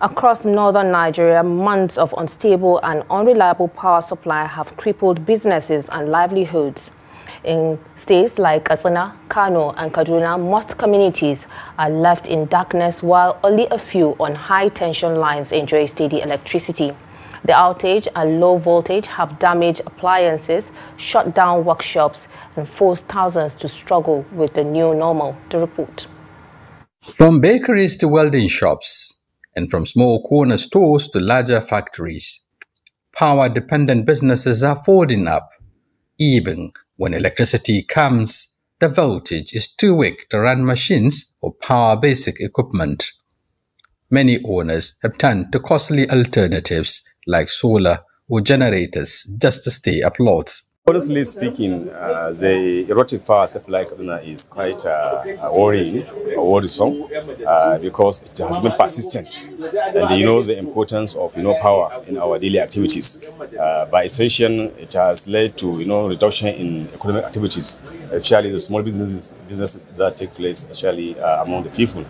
Across northern Nigeria, months of unstable and unreliable power supply have crippled businesses and livelihoods. In states like Katsina, Kano, and Kaduna, most communities are left in darkness while only a few on high-tension lines enjoy steady electricity. The outage and low voltage have damaged appliances, shut down workshops, and forced thousands to struggle with the new normal. The report. From bakeries to welding shops, and from small corner stores to larger factories, power-dependent businesses are folding up. Even when electricity comes, the voltage is too weak to run machines or power basic equipment. Many owners have turned to costly alternatives like solar or generators just to stay afloat. Honestly speaking, the erratic power supply Kaduna is quite worrying or worrisome because it has been persistent, and you know the importance of power in our daily activities. By extension, it has led to reduction in economic activities, especially the small businesses that take place actually among the people.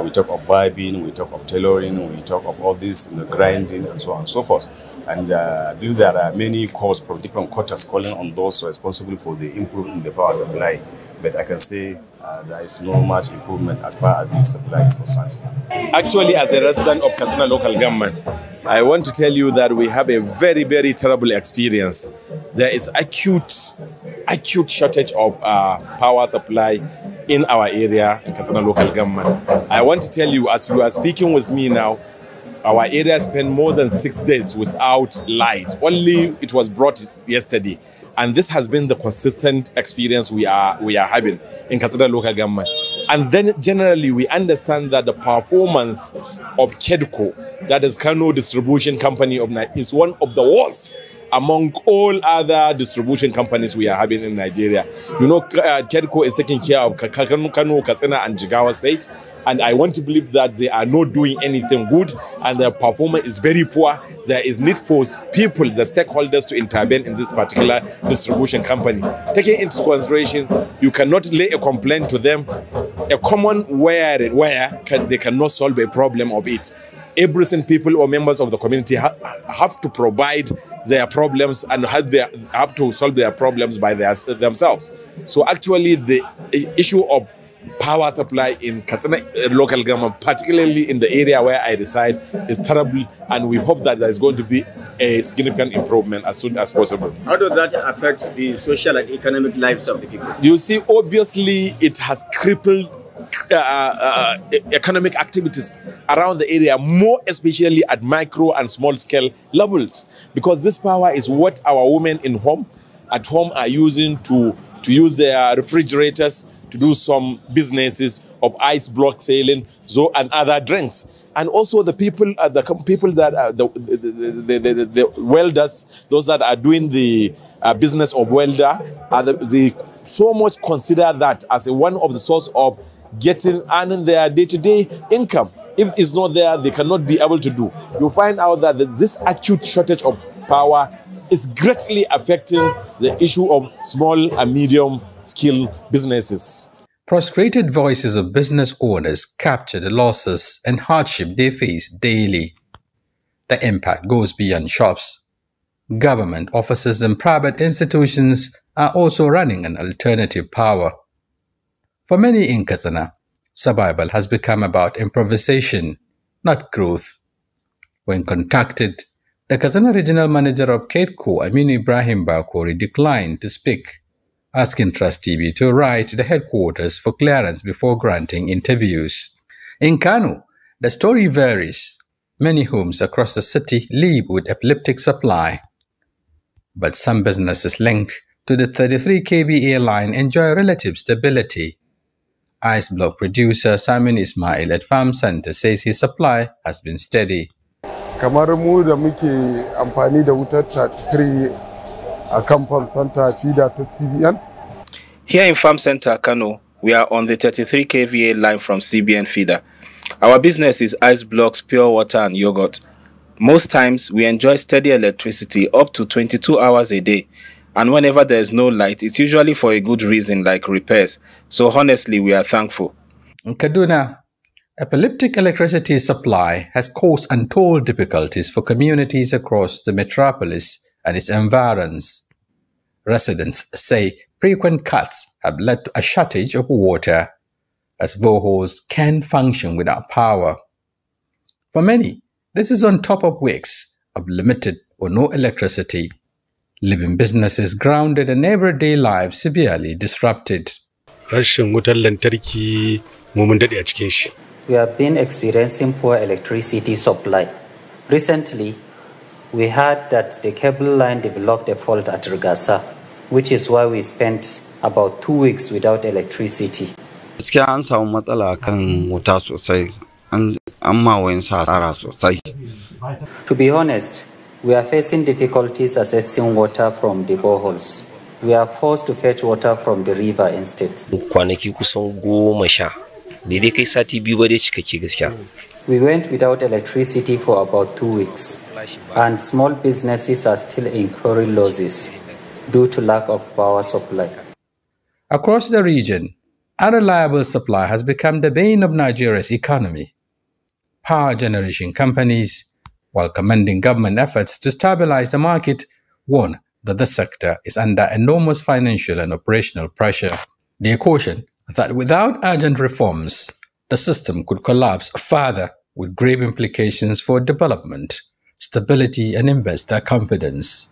We talk of barbing, we talk of tailoring, we talk of all this, grinding, and so on and so forth. And I believe there are many calls from different quarters calling on those responsible for the improvement in the power supply. But I can say there is no much improvement as far as this supply is concerned. Actually, as a resident of Katsina local government, I want to tell you that we have a very, very terrible experience. There is acute shortage of power supply in our area in Katsina local government. I want to tell you, as you are speaking with me now, our area spent more than 6 days without light. Only it was brought yesterday. And this has been the consistent experience we are having in Katsina local government. And then generally we understand that the performance of KEDCO, that is Kano Distribution Company of Nigeria, is one of the worst among all other distribution companies we are having in Nigeria. You know, KEDCO is taking care of Kano, Katsina, and Jigawa State. And I want to believe that they are not doing anything good and their performance is very poor. There is need for people, the stakeholders, to intervene in this particular distribution company. Taking into consideration, you cannot lay a complaint to them, a common where they cannot solve a problem of it. Every single people or members of the community have to provide their problems and have to solve their problems by themselves. So actually the issue of power supply in Katsina local government, particularly in the area where I reside, is terrible, and we hope that there is going to be a significant improvement as soon as possible. How does that affect the social and economic lives of the people? You see, obviously it has crippled economic activities around the area, more especially at micro and small scale levels, because this power is what our women at home are using to use their refrigerators, to do some businesses of ice block selling, and other drinks. And also the people that are the welders, those that are doing the business of welder, they so much consider that as one of the source of earning their day-to-day income. If it's not there, they cannot be able to do. You find out that this acute shortage of power is greatly affecting the issue of small and medium-scale businesses. Frustrated voices of business owners capture the losses and hardship they face daily. The impact goes beyond shops. Government offices and private institutions are also running an alternative power. For many in Katsina, survival has become about improvisation, not growth. When contacted, the Katsina Regional Manager of KEDCO, Aminu Ibrahim Bakori, declined to speak, asking Trust TV to write to the headquarters for clearance before granting interviews. In Kano, the story varies. Many homes across the city live with epileptic supply. But some businesses linked to the 33 kVA line enjoy relative stability. Ice block producer Simon Ismail at Farm Center says his supply has been steady. Kamar mu da muke amfani da wutar 33 a kan Farm Center feeder ta CBN. Here in Farm Center Kano, we are on the 33 kVA line from CBN feeder. Our business is ice blocks, pure water and yogurt. Most times we enjoy steady electricity up to 22 hours a day. And whenever there is no light, it's usually for a good reason like repairs. So honestly, we are thankful. In Kaduna, Epileptic electricity supply has caused untold difficulties for communities across the metropolis and its environs. Residents say frequent cuts have led to a shortage of water, as boreholes can't function without power. For many, this is on top of weeks of limited or no electricity, leaving businesses grounded and everyday lives severely disrupted. We have been experiencing poor electricity supply. Recently, we heard that the cable line developed a fault at Rigasa, which is why we spent about 2 weeks without electricity. To be honest, we are facing difficulties accessing water from the boreholes. We are forced to fetch water from the river instead. We went without electricity for about 2 weeks, and small businesses are still incurring losses due to lack of power supply. Across the region, unreliable supply has become the bane of Nigeria's economy. Power generation companies, while commending government efforts to stabilize the market, warn that the sector is under enormous financial and operational pressure. They caution that without urgent reforms, the system could collapse further with grave implications for development, stability, and investor confidence.